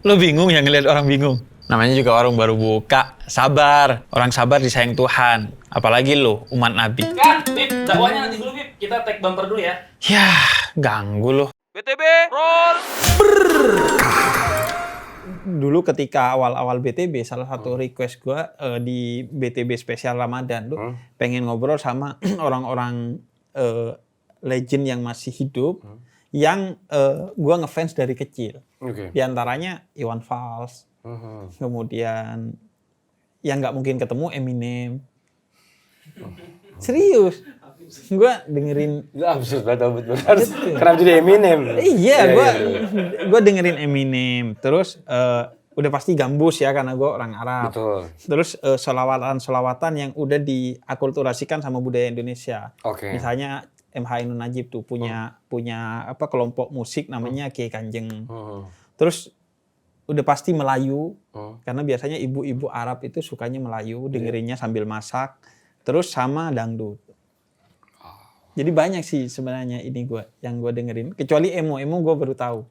Lo bingung ya ngelihat orang bingung? Namanya juga warung baru buka. Sabar. Orang sabar disayang Tuhan. Apalagi lo, umat Nabi. Kan, Bib, dakwahnya nanti dulu, Bib. Kita take bumper dulu ya. Yah, ganggu lo. BTB, roll! Dulu ketika awal-awal BTB, salah satu request gue di BTB spesial Ramadan tuh pengen ngobrol sama orang-orang legend yang masih hidup yang gue ngefans dari kecil. Di antaranya Iwan Fals, kemudian yang nggak mungkin ketemu Eminem. Serius, gue dengerin. Itu absurd banget, harus kenapa jadi Eminem? Iya, gue dengerin Eminem. Terus udah pasti Gambus ya karena gue orang Arab. Betul. Terus solawatan yang udah diakulturasikan sama budaya Indonesia. Oke. Misalnya MH Ainun Najib tuh punya apa kelompok musik namanya Kiai Kanjeng. Terus udah pasti Melayu karena biasanya ibu-ibu Arab itu sukanya Melayu, dengerinnya sambil masak. Terus sama dangdut. Jadi banyak sih sebenarnya yang gue dengerin. Kecuali emo gue baru tahu.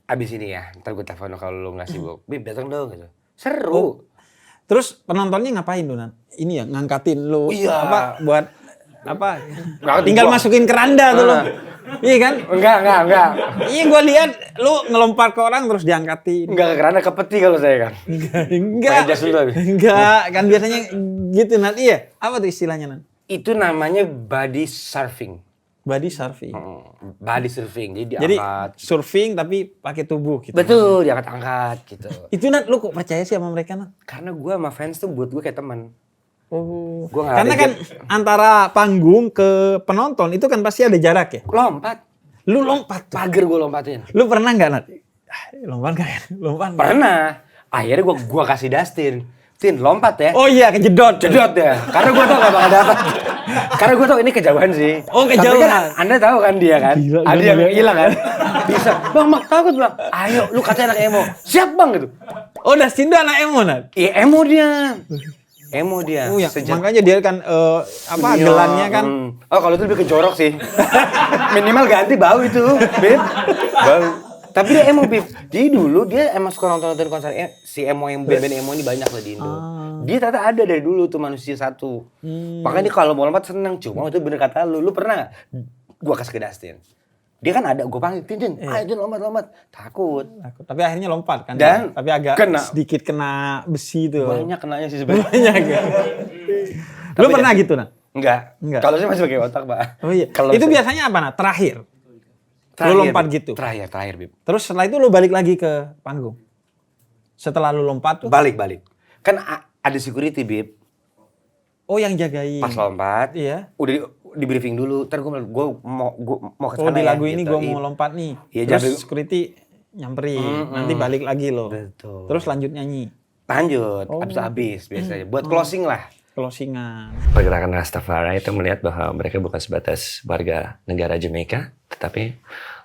Abis ini ya, ntar gue telepon kalau lu nggak sibuk. Bib, datang dong gitu. Seru. Terus penontonnya ngapain tuh, Nan? Ini ya ngangkatin lu Iya. buat tinggal masukin keranda tuh lu. Iya kan? Enggak. Iya, gue lihat lu ngelompat ke orang terus diangkatin. Enggak karena ke peti kalau saya kan. Enggak. Pakai jas dulu habis. Enggak, kan biasanya gitu, Nan. Iya. Apa tuh istilahnya, Nan? Itu namanya body surfing. Body surfing. Body surfing, jadi Jadi diangkat. surfing tapi pakai tubuh gitu. Betul, diangkat-angkat gitu. Itu, Nan, lu kok percaya sih sama mereka, Nan? Karena gue sama fans tuh buat gue kayak teman. Oh. Gua nggak Karena ada kan antara panggung ke penonton itu kan pasti ada jarak ya. Lompat. Lu lompat. Pagar gue lompatin. Lu pernah nggak, Nat? Lompat nggak ya? Lompat nggak? Pernah. Akhirnya gue kasih Dustin. Tin, lompat ya. Oh iya, kejedot. Jedot ya. Karena gue tau gak bakal dapat. Karena gue tau ini kejauhan sih. Oh, kejauhan. Tapi kan Anda tahu kan dia kan. Gila, Ada yang gila. hilang kan. Bisa. Bang, takut bang. Ayo, lu katanya anak emo. Siap bang gitu. Oh, Dustin tuh anak emo, Nat? Iya, emo dia. Emo dia. Oh ya, Sejak makanya dia kan Iya, gelannya kan. Oh, kalau itu lebih ke jorok sih. Minimal ganti bau itu, Bib. Bau. Tapi dia emo, Bib. Jadi dulu dia emang suka nonton konser si emo yang band-band emo ini banyak lah di Indo. Dia ternyata ada dari dulu tuh manusia satu. Makanya dia kalau mau lompat seneng. Cuma itu bener kata lu. Lu pernah gak? Gua kasih ke Dustin. Dia kan ada, gue panggil, Tin, ayo Tin lompat. Takut. Tapi akhirnya lompat kan. Dan tapi agak sedikit kena besi tuh. Banyak kenanya sih sebenarnya. Banyak ya. Lu pernah gitu, Nat? Enggak. Enggak. Kalau saya masih pakai otak, Pak. Oh iya. Kalau Itu saya- biasanya apa, Nat? Terakhir. Lu lompat gitu. Terakhir, Bib. Terus setelah itu lu balik lagi ke panggung. Setelah lu lompat tuh. Balik. Kan ada security, Bib. Oh, yang jagain. Pas lompat, Iya. udah di briefing dulu. Ntar gue mau ke sana. Oh, di lagu ya, ini gitu. gue mau lompat nih. Iya, Terus jadi- security nyamperin. Nanti balik lagi lo. Betul. Terus lanjut nyanyi. Lanjut, habis biasanya. Buat closing lah. Closingan. Pergerakan Rastafari itu melihat bahwa mereka bukan sebatas warga negara Jamaika, tetapi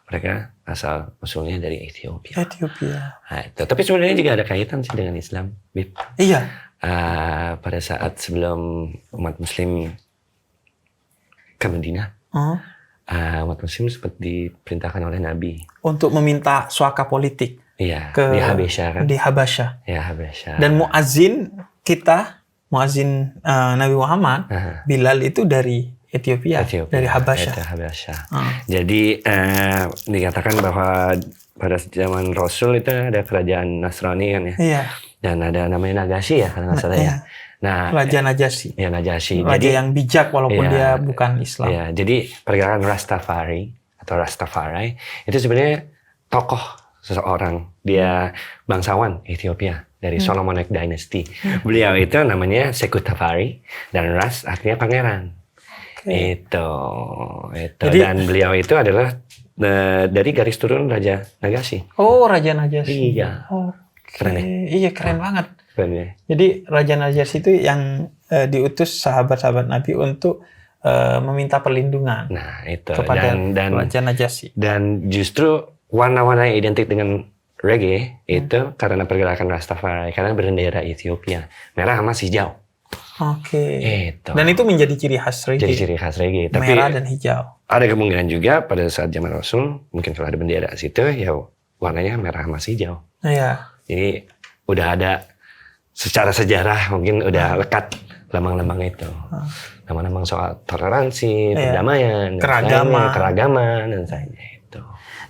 mereka asal usulnya dari Ethiopia. Nah, itu. Tapi sebenarnya juga ada kaitan sih dengan Islam, Bib. Iya. Pada saat sebelum umat Muslim ke Madinah, umat Muslim sempat diperintahkan oleh Nabi. Untuk meminta suaka politik. Iya, Ke di Habesyah kan? Di Habasyah. Ya, Habesyah. Dan muazin Nabi Muhammad, Bilal itu dari Ethiopia. Dari Habasyah. Habasyah. Jadi dikatakan bahwa pada zaman Rasul itu ada kerajaan Nasrani kan ya. Iya. Dan ada namanya Nagasyi ya kalau nggak salah ya. Nah, Raja Najasyi. ya Najasyi. Raja Jadi, yang bijak walaupun Iya. dia bukan Islam. ya, jadi pergerakan Rastafari itu sebenarnya tokoh seseorang. Dia bangsawan Ethiopia dari Solomonic Dynasty. Beliau itu namanya Sekou Tafari dan Ras artinya pangeran. Itu. Jadi- Dan beliau itu adalah dari garis turun Raja Nagasyi. Oh, Raja Najasyi. Iya. Oke. Keren ya? Iya, keren banget. Keren ya? Jadi Raja Najasyi itu yang diutus sahabat-sahabat Nabi untuk meminta perlindungan Nah, itu. kepada Dan Raja Najasyi. Dan justru warna-warna yang identik dengan reggae itu karena pergerakan Rastafari, karena bendera Ethiopia, merah sama hijau. Oke. Itu. Dan itu menjadi ciri khas reggae. Jadi ciri khas reggae. Tapi Merah dan hijau. ada kemungkinan juga pada saat zaman Rasul, mungkin kalau ada bendera situ, ya warnanya merah sama hijau. Iya. Jadi udah ada secara sejarah mungkin udah lekat lambang-lambang itu. Lambang-lambang soal toleransi, perdamaian, keragaman dan sebagainya itu.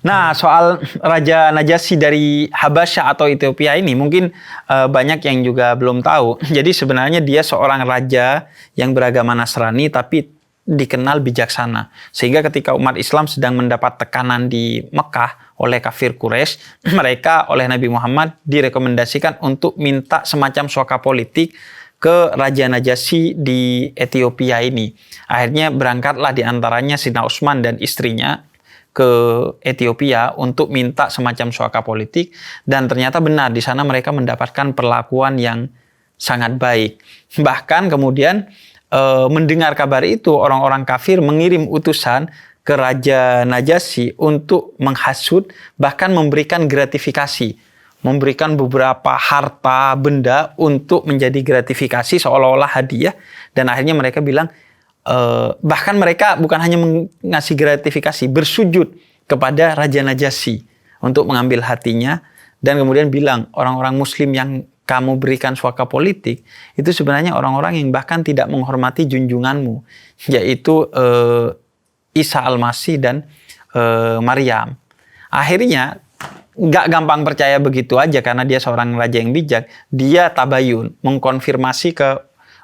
Nah, soal Raja Najasyi dari Habasyah atau Ethiopia ini mungkin banyak yang juga belum tahu. Jadi sebenarnya dia seorang raja yang beragama Nasrani tapi dikenal bijaksana. Sehingga ketika umat Islam sedang mendapat tekanan di Mekah oleh kafir Quraisy, mereka oleh Nabi Muhammad direkomendasikan untuk minta semacam suaka politik ke Raja Najasyi di Ethiopia ini. Akhirnya berangkatlah diantaranya Sayyidina Utsman dan istrinya ke Ethiopia untuk minta semacam suaka politik, dan ternyata benar di sana mereka mendapatkan perlakuan yang sangat baik. Bahkan kemudian mendengar kabar itu orang-orang kafir mengirim utusan ke Raja Najasyi untuk menghasut, bahkan memberikan gratifikasi, memberikan beberapa harta benda untuk menjadi gratifikasi seolah-olah hadiah, dan akhirnya mereka bilang bahkan mereka bukan hanya mengasih gratifikasi, bersujud kepada Raja Najasyi untuk mengambil hatinya, dan kemudian bilang orang-orang muslim yang kamu berikan suaka politik itu sebenarnya orang-orang yang bahkan tidak menghormati junjunganmu, yaitu Isa Al-Masih dan Maryam. Akhirnya nggak gampang percaya begitu aja karena dia seorang raja yang bijak. Dia tabayun, mengkonfirmasi ke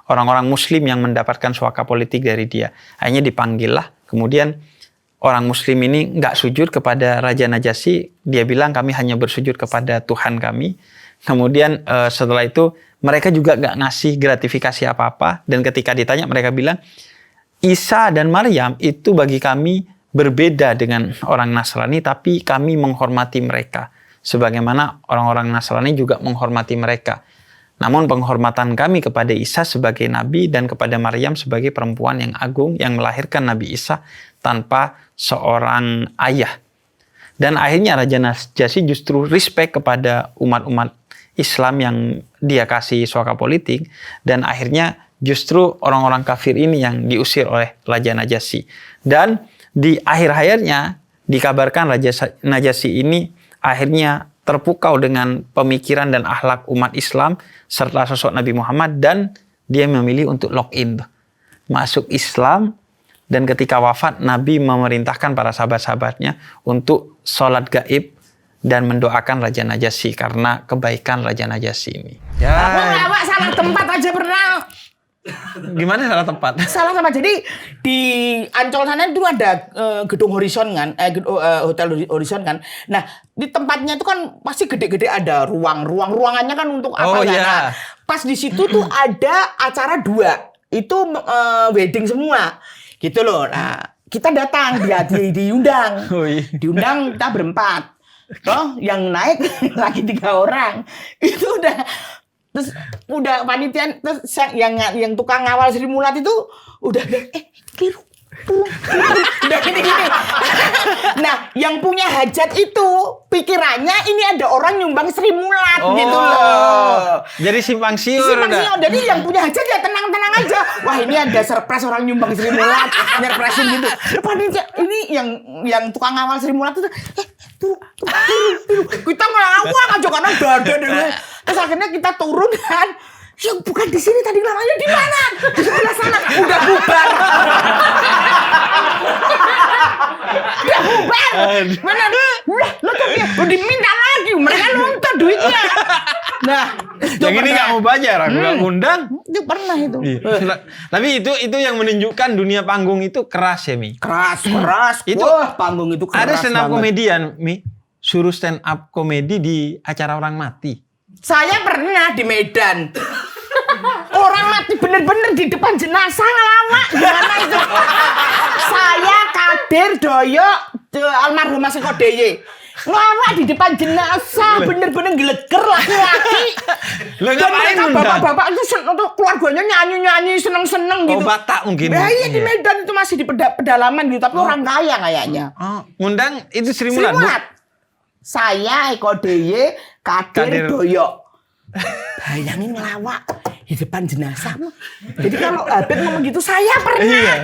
orang-orang muslim yang mendapatkan suaka politik dari dia. Akhirnya dipanggil lah. Kemudian orang muslim ini nggak sujud kepada Raja Najasyi. Dia bilang kami hanya bersujud kepada Tuhan kami. Kemudian setelah itu mereka juga nggak ngasih gratifikasi apa-apa. Dan ketika ditanya mereka bilang, Isa dan Maryam itu bagi kami berbeda dengan orang Nasrani, tapi kami menghormati mereka. Sebagaimana orang-orang Nasrani juga menghormati mereka. Namun penghormatan kami kepada Isa sebagai nabi dan kepada Maryam sebagai perempuan yang agung yang melahirkan Nabi Isa tanpa seorang ayah. Dan akhirnya Raja Najasyi justru respect kepada umat-umat Islam yang dia kasih suaka politik, dan akhirnya justru orang-orang kafir ini yang diusir oleh Raja Najasyi. Dan di akhir hayatnya dikabarkan Raja Najasyi ini akhirnya terpukau dengan pemikiran dan akhlak umat Islam serta sosok Nabi Muhammad, dan dia memilih untuk login, masuk Islam. Dan ketika wafat, Nabi memerintahkan para sahabat-sahabatnya untuk sholat gaib dan mendoakan Raja Najasyi karena kebaikan Raja Najasyi ini. Aku ngawak salah tempat aja pernah. Gimana salah tempat? Salah tempat. Jadi di Ancol sana itu ada gedung Horizon kan, hotel Horizon kan. Nah di tempatnya itu kan pasti gede-gede ada ruangannya kan untuk apa ya? Nah, pas di situ tuh ada acara 2, itu wedding semua, gitu loh. Nah kita datang, diundang, diundang kita berempat. Toh yang naik lagi 3 orang, itu terus udah panitia, terus yang tukang ngawal Sri Mulat itu udah keliru. Udah gini. Nah, yang punya hajat itu pikirannya ini ada orang nyumbang Sri Mulat gitu loh. Jadi simpang siur. Jadi yang punya hajat ya tenang-tenang aja. Wah, ini ada surprise orang nyumbang Sri Mulat, nyerpresin gitu. Panitia ini yang tukang ngawal Sri Mulat itu tuh. Kita ngelawak aja karena dada deh. Terus akhirnya kita turun kan. Yang bukan di sini tadi lamanya di mana? Di sebelah sana. Udah bubar. Mana? Lo tuh udah diminta lagi. Mereka nuntut duitnya. Nah, yang ini nggak mau bayar, aku nggak undang. Itu pernah itu. Tapi itu yang menunjukkan dunia panggung itu keras ya, Mi. Keras. Itu panggung itu keras. Ada stand up komedian, Mi, suruh stand up komedi di acara orang mati. Saya pernah di Medan. Orang mati bener-bener di depan jenazah ngelawak. Gimana itu? Saya Kadir Doyo almarhum Mas Eko Deye. Ngelawak di depan jenazah, bener-bener geleger laki-laki. Lo ngapain undang? Bapak-bapak itu keluarganya nyanyi-nyanyi seneng-seneng gitu. Oh, Batak mungkin. Nah, iya di Medan itu masih di pedalaman gitu, tapi orang kaya kayaknya. Ngundang itu Sri Sri Mulat. Mulat. Saya Eko Deye, Kadir Doyo. Bayangin ngelawak di depan jenazah. Jadi kalau Abed ngomong gitu, saya pernah. Iya.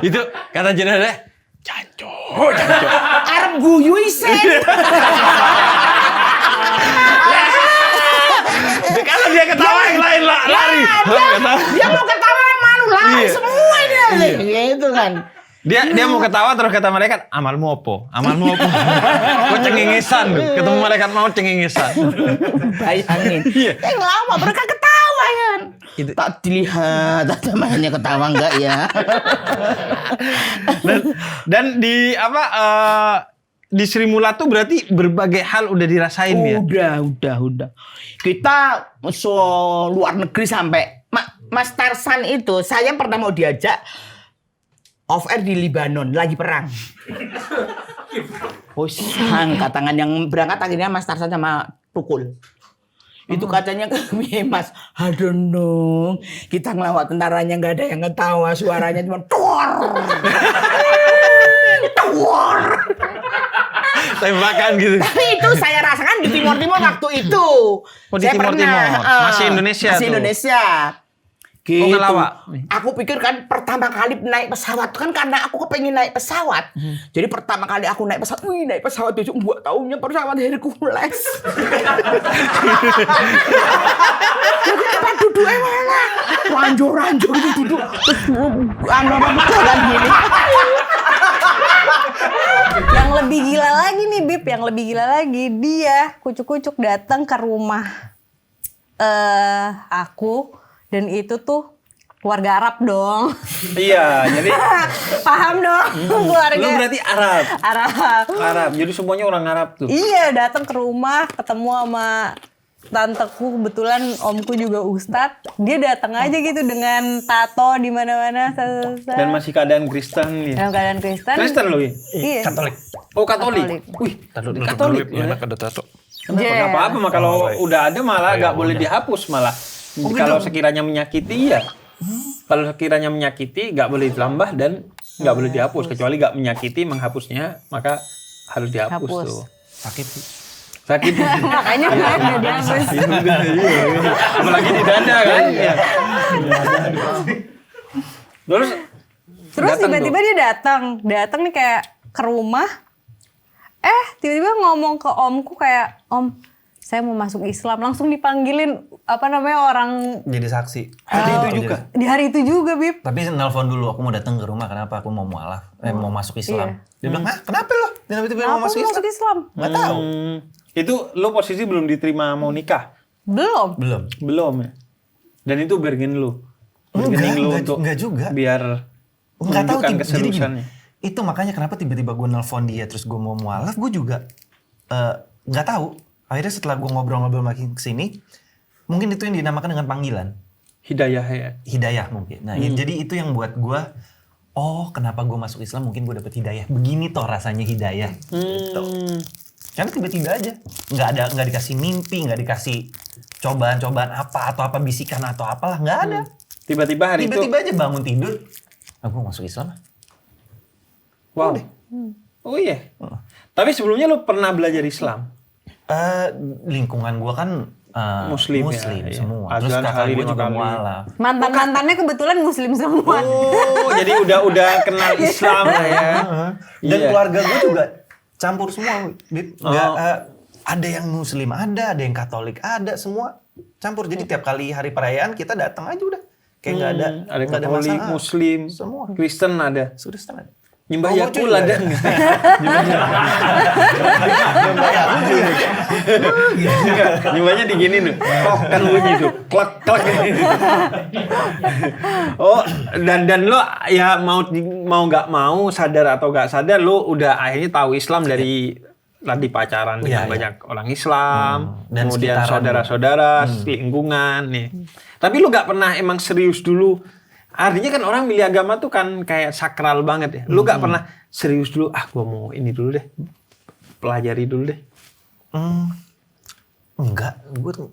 Itu kata jenazah, Janco. Arep guyu isen. dia ketawa yang lain lari. Dia mau ketawa malu lari semua dia. Gitu kan. Dia mau ketawa terus kata malaikat, amalmu opo? Kok cengengesan tuh. Ketemu malaikat mau cengengesan. Bayangin. Yang lama mereka ketawa kan. Tak dilihat ada mainnya ketawa enggak ya. Dan di di Sri Mulatu berarti berbagai hal udah dirasain ya. Udah. Kita luar negeri sampai Mas Tarsan itu saya pernah mau diajak off air di Lebanon lagi perang. Angkat tangan yang berangkat akhirnya Mas Tarsan sama Tukul. Itu katanya Mas, aduh dong, kita ngelawat tentaranya nggak ada yang ketawa, suaranya cuma tuor. Tembakan gitu. Tapi itu saya rasakan di Timur Timur waktu itu. Oh, di saya Timur pernah, Timur. Masih Indonesia Masih tuh. Indonesia. Gitu. Oh, ngelawak. Aku pikir kan pertama kali naik pesawat kan karena aku kepengen naik pesawat. Jadi pertama kali aku naik pesawat itu buat taunya pesawat Hercules. Jadi tempat duduknya mana? Ranjur itu duduk. Jalan gini. Yang lebih gila lagi nih Bib, yang lebih gila lagi dia kucuk-kucuk datang ke rumah aku dan itu tuh keluarga Arab dong. Iya, jadi Paham dong keluarga. lu berarti Arab. Arab. Jadi semuanya orang Arab tuh. Iya, datang ke rumah ketemu sama tanteku, kebetulan omku juga ustadz. Dia datang aja gitu dengan tato di mana-mana. Dan masih keadaan Kristen ya. dalam keadaan Kristen. Kristen lu ya? Iya. Katolik. Oh, Katolik. Katolik. Wih, Katolik. Enak ada tato. Kenapa? Nggak apa-apa mah kalau udah ada malah nggak boleh dihapus malah. Kalau sekiranya menyakiti ya. Kalau sekiranya menyakiti nggak boleh ditambah dan nggak boleh dihapus kecuali nggak menyakiti menghapusnya maka harus dihapus Hapus. tuh. Sakit. Makanya udah dihapus. Apalagi di dada kan. Iya. Terus datang Tiba-tiba dia datang nih kayak ke rumah. Tiba-tiba ngomong ke omku kayak, "Om, saya mau masuk Islam." Langsung dipanggilin orang Jadi saksi. di hari itu juga, Bib. Tapi nelfon dulu, aku mau datang ke rumah, kenapa aku mau mualaf, mau masuk Islam. Dia bilang, kenapa lo? Tiba-tiba mau Aku masuk mau Islam? masuk Islam. Nggak tahu. itu lo posisi belum diterima mau nikah? Belum. Belum ya. Dan itu bargain lu. Bargaining lu untuk enggak juga. biar Nggak tahu menunjukkan jadi gini, keseriusannya. itu makanya kenapa tiba-tiba gue nelfon dia terus gue mau mualaf, gue juga nggak tahu. Akhirnya setelah gue ngobrol-ngobrol makin kesini, mungkin itu yang dinamakan dengan panggilan. Hidayah ya. Hidayah mungkin. Nah, jadi itu yang buat gue, kenapa gue masuk Islam, mungkin gue dapet hidayah. Begini toh rasanya hidayah. Gitu. Karena tiba-tiba aja, nggak dikasih mimpi, nggak dikasih cobaan-cobaan apa atau apa bisikan atau apalah, nggak ada. Tiba-tiba hari itu. Tiba-tiba aja bangun tidur, aku masuk Islam. Wow. Oh iya. Tapi sebelumnya lu pernah belajar Islam? Lingkungan gue kan Muslim ya, semua. iya. Terus Azan kakak kali gue 5 juga kali. mualaf. Mantan-mantannya kebetulan muslim semua. Oh, jadi udah kenal Islam lah ya. Dan Iya. keluarga gue juga campur semua. Nggak, ada yang muslim, ada yang katolik, ada semua campur. Jadi tiap kali hari perayaan kita datang aja udah. Kayak nggak ada Katolik, masalah. Muslim, Semua. Kristen ada. Sudah setengah. Nyembah Oh, Yakul juga ada ya? nggak? Nyembahnya di gini nih. Kok kan bunyi tuh. Klak klak. Oh, dan lo ya mau nggak mau, sadar atau nggak sadar lo udah akhirnya tahu Islam dari tadi pacaran dengan Iya. banyak orang Islam, Dan kemudian sekitaran. saudara-saudara, lingkungan nih. Tapi lo nggak pernah emang serius dulu. Artinya kan orang milih agama tuh kan kayak sakral banget ya. Lu gak pernah serius dulu, gua mau ini dulu deh. Pelajari dulu deh. Enggak,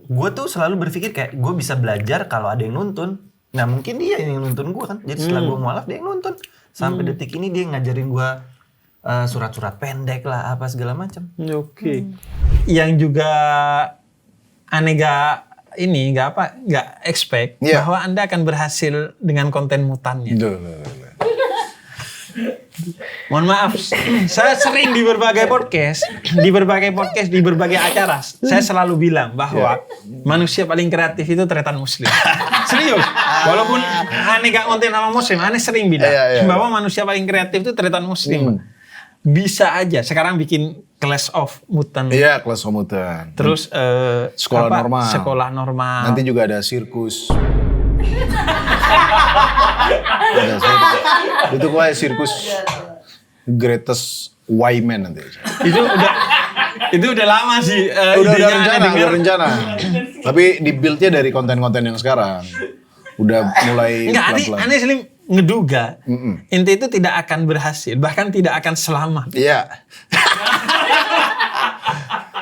gue tuh selalu berpikir kayak gue bisa belajar kalau ada yang nuntun. Nah mungkin dia yang nuntun gue kan. Jadi setelah gue mualaf dia yang nuntun. Sampai detik ini dia ngajarin gue surat-surat pendek lah apa segala macam. Oke. Yang juga aneh nggak expect Iya. bahwa Anda akan berhasil dengan konten mutannya. Mohon maaf, saya sering di berbagai podcast, di berbagai acara, saya selalu bilang bahwa manusia paling kreatif itu tretan muslim. Serius, walaupun aneh gak konten sama muslim, aneh sering bilang bahwa manusia paling kreatif itu tretan muslim. Bisa aja, sekarang bikin Clash of Mutant. Iya, Clash of Mutant. Terus sekolah normal. Nanti juga ada sirkus. Itu kayak sirkus Greatest Y-Man nanti. Itu udah lama sih. Udah rencana. Tapi di build-nya dari konten-konten yang sekarang. Udah mulai pelan-pelan. Aneh Slim ngeduga inti itu tidak akan berhasil, bahkan tidak akan selamat. Iya.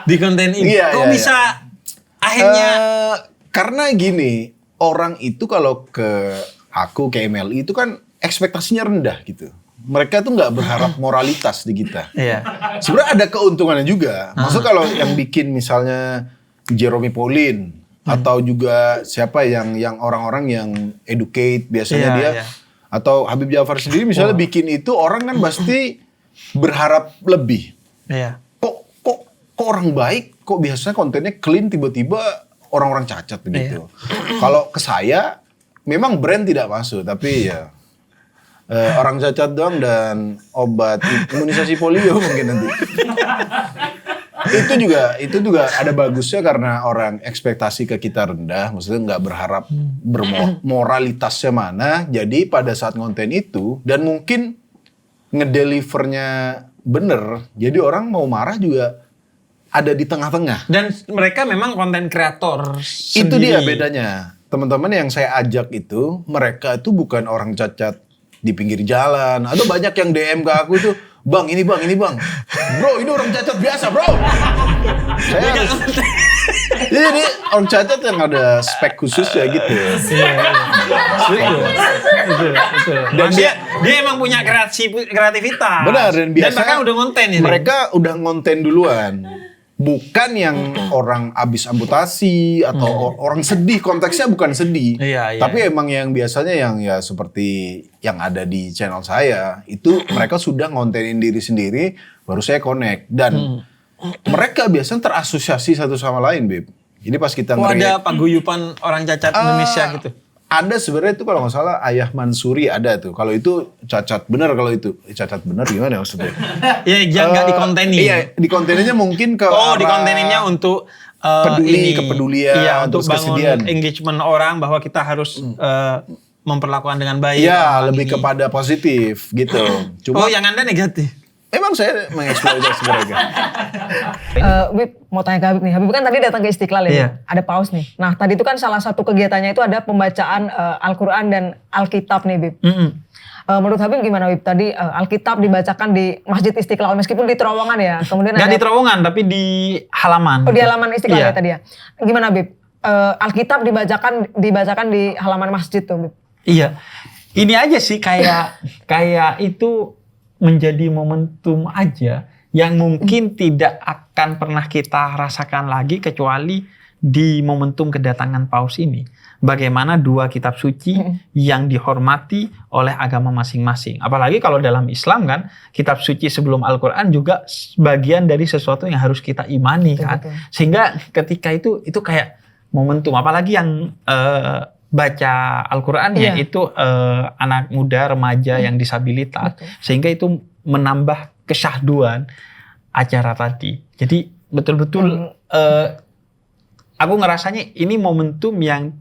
Di konten ini. Kok bisa akhirnya karena gini, orang itu kalau ke aku, ke MLI itu kan ekspektasinya rendah gitu. Mereka tuh nggak berharap moralitas di kita. Iya. Sebenarnya ada keuntungannya juga. Maksud kalau yang bikin misalnya Jerome Pauline atau juga siapa yang orang-orang yang educate biasanya dia atau Habib Ja'far sendiri misalnya bikin itu, orang kan pasti berharap lebih. Iya. Kok orang baik, kok biasanya kontennya clean, tiba-tiba orang-orang cacat begitu. Kalau ke saya memang brand tidak masuk, tapi ya orang cacat doang dan obat imunisasi polio mungkin nanti. Itu juga ada bagusnya karena orang ekspektasi ke kita rendah, maksudnya nggak berharap moralitasnya mana. Jadi pada saat konten itu dan mungkin ngedelivernya bener, jadi orang mau marah juga ada di tengah-tengah. Dan mereka memang konten kreator sendiri. Itu dia bedanya. Teman-teman yang saya ajak itu, mereka itu bukan orang cacat di pinggir jalan. Ada banyak yang DM ke aku tuh, bang ini bang. Bro, ini orang cacat biasa bro. Saya harus... Jadi orang cacat yang ada spek khusus ya gitu. Dan dia emang punya kreativitas. Benar, dan biasanya mereka udah konten ini. Mereka udah konten duluan. Bukan yang orang abis amputasi atau orang sedih, konteksnya bukan sedih. Tapi emang yang biasanya yang ya seperti yang ada di channel saya, itu mereka sudah ngontenin diri sendiri, baru saya connect. Dan mereka biasanya terasosiasi satu sama lain, Beb. Jadi pas kita ada paguyupan orang cacat Indonesia gitu. Ada sebenarnya itu kalau nggak salah Ayah Mansuri ada tuh. Kalau itu cacat benar, kalau itu cacat benar gimana maksudnya? Iya, nggak dikontenin. Iya, dikonteninnya mungkin ke dikonteninnya untuk kepedulian, iya, untuk bangun engagement orang bahwa kita harus memperlakukan dengan baik. Iya, lebih kepada positif gitu. Cuma yang Anda negatif. Emang saya mengeksploitasi mereka. Habib, mau tanya ke Habib nih. Habib kan tadi datang ke Istiqlal ya, ada paus nih. Nah tadi itu kan salah satu kegiatannya itu ada pembacaan Al-Quran dan Alkitab nih, Bib. Menurut Habib gimana, Bib? Tadi Alkitab dibacakan di Masjid Istiqlal, meskipun di terowongan ya. Kemudian nggak di terowongan, tapi di halaman. Oh, di halaman Istiqlal ya tadi ya. Gimana, Bib? Alkitab dibacakan di halaman masjid tuh, Bib. Iya. Ini aja sih kayak itu menjadi momentum aja yang mungkin tidak akan pernah kita rasakan lagi kecuali di momentum kedatangan paus ini. Bagaimana dua kitab suci yang dihormati oleh agama masing-masing. Apalagi kalau dalam Islam kan, kitab suci sebelum Al-Quran juga bagian dari sesuatu yang harus kita imani kan. Sehingga ketika itu kayak momentum. Apalagi yang baca Al-Quran ya itu anak muda, remaja yang disabilitas. Sehingga itu menambah kesyahduan acara tadi. Jadi betul-betul aku ngerasanya ini momentum yang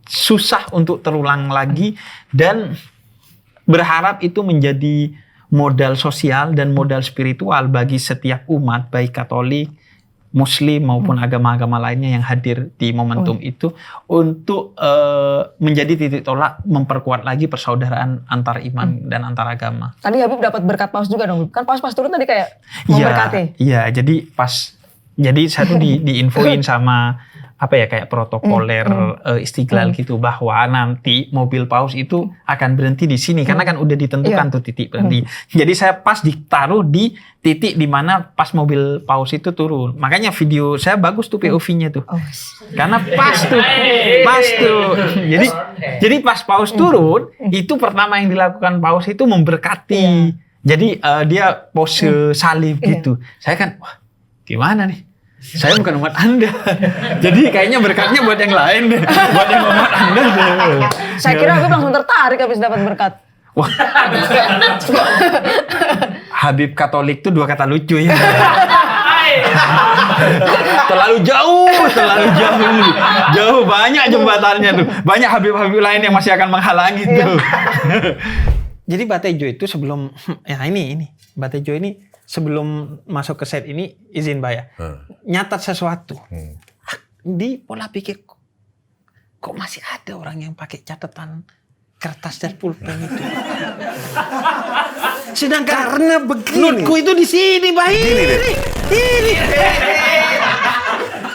susah untuk terulang lagi dan berharap itu menjadi modal sosial dan modal spiritual bagi setiap umat, baik Katolik, Muslim maupun agama-agama lainnya yang hadir di momentum itu untuk menjadi titik tolak memperkuat lagi persaudaraan antar iman dan antar agama. Tadi Habib dapat berkat paus juga dong, kan paus pas turun tadi kayak memberkati. Iya, jadi pas Jadi satu diinfoin sama apa ya kayak protokoler Istiqlal gitu bahwa nanti mobil paus itu akan berhenti di sini karena kan udah ditentukan tuh titik berhenti. Jadi saya pas ditaruh di titik di mana pas mobil paus itu turun. Makanya video saya bagus tuh POV-nya tuh. Karena pas tuh. Jadi pas paus turun itu pertama yang dilakukan paus itu memberkati. Jadi dia pose salib gitu. Saya kan wah gimana nih? Saya bukan umat Anda. Jadi kayaknya berkatnya buat yang lain deh. Buat yang umat Anda deh. Saya kira Habib langsung tertarik habis dapat berkat. Wah. Habib Katolik tuh 2 kata lucu ya. Terlalu jauh. Jauh banyak jembatannya tuh. Banyak Habib-Habib lain yang masih akan menghalangi tuh. Jadi Batejo itu sebelum ini Batejo ini sebelum masuk ke set ini izin Mbak nyatat sesuatu di pola pikir kok masih ada orang yang pakai catatan kertas dan pulpen itu. Sedangkan karena begini notku itu di sini Mbak ini.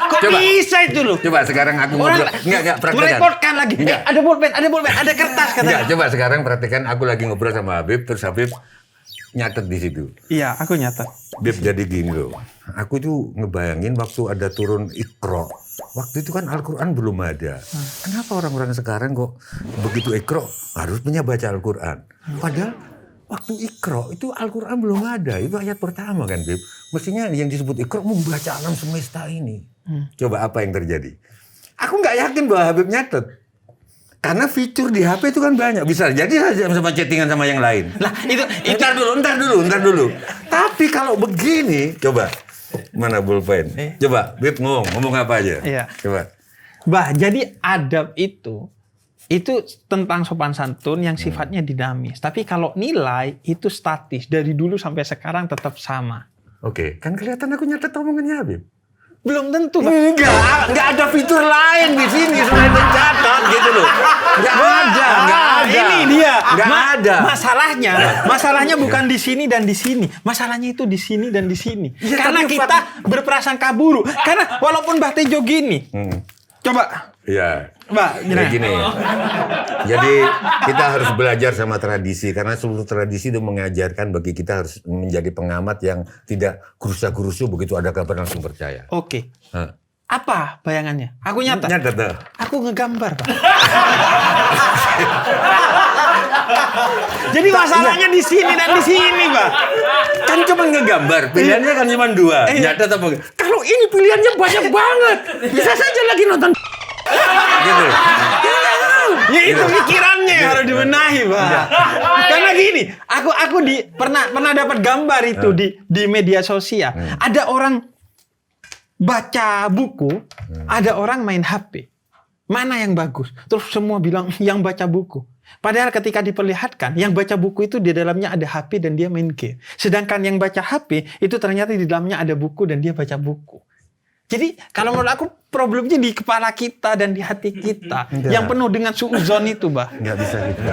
Kok coba, bisa itu loh? Coba sekarang aku ngobrol. Enggak praktekkan. Merepotkan lagi. Ada pulpen, ada kertas katanya. Enggak, coba sekarang praktekkan aku lagi ngobrol sama Habib terus Habib nyatet di situ. Iya, aku nyatet. Beb, jadi gini loh. Aku tuh ngebayangin waktu ada turun Iqra. Waktu itu kan Al-Quran belum ada. Kenapa orang-orang sekarang kok begitu Iqra harus punya baca Al-Quran? Padahal waktu Iqra itu Al-Quran belum ada. Itu ayat pertama kan, Beb. Mestinya yang disebut Iqra membaca alam semesta ini. Coba apa yang terjadi? Aku nggak yakin bahwa Habib nyatet. Karena fitur di HP itu kan banyak. Bisa jadi saja sama chattingan sama yang lain. Lah, itu Ntar dulu. Tapi kalau begini, coba. Mana pulpen? Coba, Beb ngomong apa aja? Iya. Coba. Bah, jadi adab itu tentang sopan santun yang sifatnya dinamis. Tapi kalau nilai itu statis. Dari dulu sampai sekarang tetap sama. Oke, kan kelihatan aku nyatet omongannya Habib. Belum tentu, Pak. Enggak ada fitur lain di sini selain mencatat gitu loh. Enggak ada. Ini dia. Enggak ada. Masalahnya bukan di sini dan di sini. Masalahnya itu di sini dan di sini. Ya, karena kita berprasangka buruk. Karena walaupun Batejo gini. Coba. Iya. Mbak, gini. Jadi kita harus belajar sama tradisi karena seluruh tradisi itu mengajarkan bagi kita harus menjadi pengamat yang tidak gerusa-gerusu begitu ada kabar langsung percaya. Oke. Apa bayangannya? Aku nyatet. Aku ngegambar, Pak. Jadi masalahnya di sini dan di sini, Pak. Kan cuma ngegambar, pilihannya kan cuma 2. Nyatet apa? Kalau ini pilihannya banyak banget. Bisa saja lagi nonton gitu. Ya itu pikirannya yang harus dibenahi, Pak. Karena gini, aku pernah dapat gambar itu di media sosial. Ada orang baca buku, ada orang main HP. Mana yang bagus? Terus semua bilang yang baca buku. Padahal ketika diperlihatkan, yang baca buku itu di dalamnya ada HP dan dia main game. Sedangkan yang baca HP itu ternyata di dalamnya ada buku dan dia baca buku. Jadi kalau menurut aku problemnya di kepala kita dan di hati kita. Yang penuh dengan suudzon itu, Bah. Nggak bisa gitu.